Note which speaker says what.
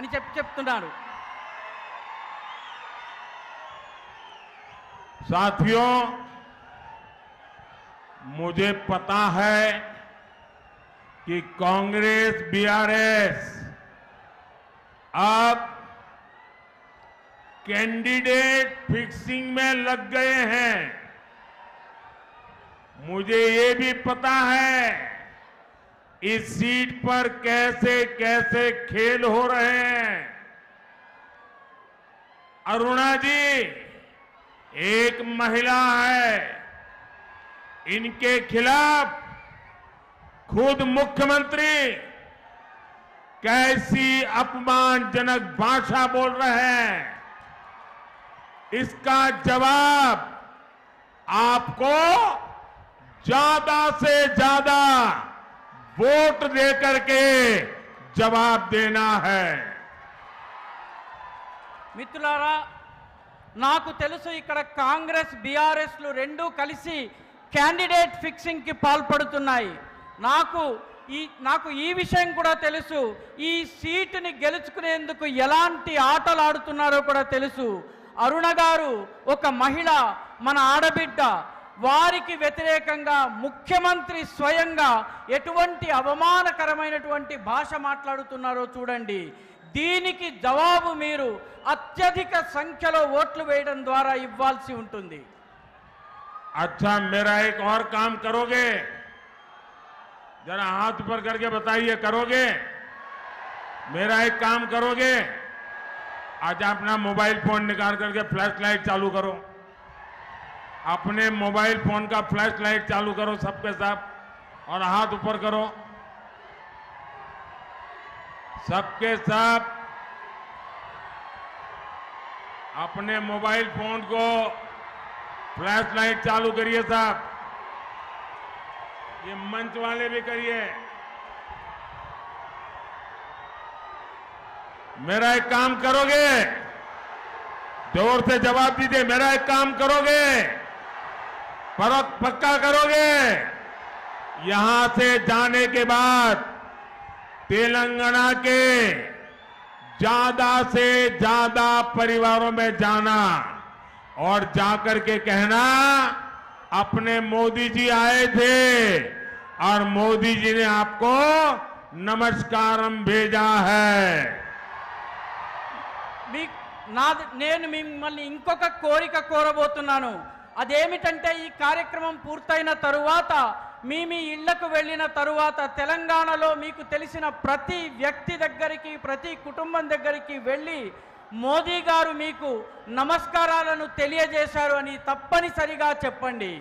Speaker 1: అని చెప్తున్నారు.
Speaker 2: साथियों, मुझे पता है कि कांग्रेस बीआरएस अब कैंडिडेट फिक्सिंग में लग गए हैं। मुझे ये भी पता है इस सीट पर कैसे कैसे खेल हो रहे हैं। अरुणा जी एक महिला है, इनके खिलाफ खुद मुख्यमंत्री कैसी अपमानजनक भाषा बोल रहे हैं, इसका जवाब आपको ज्यादा से ज्यादा वोट देकर के जवाब देना है।
Speaker 1: మిత్రులారా, నాకు తెలుసు ఇక్కడ కాంగ్రెస్ బీఆర్ఎస్లు రెండూ కలిసి క్యాండిడేట్ ఫిక్సింగ్కి పాల్పడుతున్నాయి. నాకు ఈ విషయం కూడా తెలుసు. ఈ సీటుని గెలుచుకునేందుకు ఎలాంటి ఆటలు ఆడుతున్నారో కూడా తెలుసు. అరుణ గారు ఒక మహిళ, మన ఆడబిడ్డ. వారికి వ్యతిరేకంగా ముఖ్యమంత్రి స్వయంగా ఎటువంటి అవమానకరమైనటువంటి భాష మాట్లాడుతున్నారో చూడండి. దీనికి జవాబు మీరు అత్యధిక సంఖ్యలో ఓట్లు వేయడం ద్వారా ఇవ్వాల్సి ఉంటుంది.
Speaker 2: अच्छा, मेरा एक और काम करोगे? जरा हाथ ऊपर करके बताइए, करोगे? मेरा एक काम करोगे? आज अपना मोबाइल फोन निकाल करके फ्लैश लाइट चालू करो। अपने मोबाइल फोन का फ्लैश लाइट चालू करो सबके सब, और हाथ ऊपर करो सबके सब। अपने मोबाइल फोन को फ्लैश लाइट चालू करिए साहब। ये मंच वाले भी करिए। मेरा एक काम करोगे? जोर से जवाब दीजिए। मेरा एक काम करोगे? पक्का करोगे? यहां से जाने के बाद तेलंगाना के ज्यादा से ज्यादा परिवारों में जाना और जाकर के कहना अपने मोदी जी आए थे और मोदी जी ने आपको नमस्कारम भेजा है।
Speaker 1: నేను మిమ్మల్ని ఇంకొక కోరిక కోరబోతున్నాను. అదేమిటంటే, ఈ కార్యక్రమం పూర్తయిన తరువాత మీ ఇళ్లకు వెళ్ళిన తరువాత తెలంగాణలో మీకు తెలిసిన ప్రతి వ్యక్తి దగ్గరికి, ప్రతి కుటుంబం దగ్గరికి వెళ్ళి మోదీ గారు మీకు నమస్కారాలను తెలియజేశారు అని తప్పనిసరిగా చెప్పండి.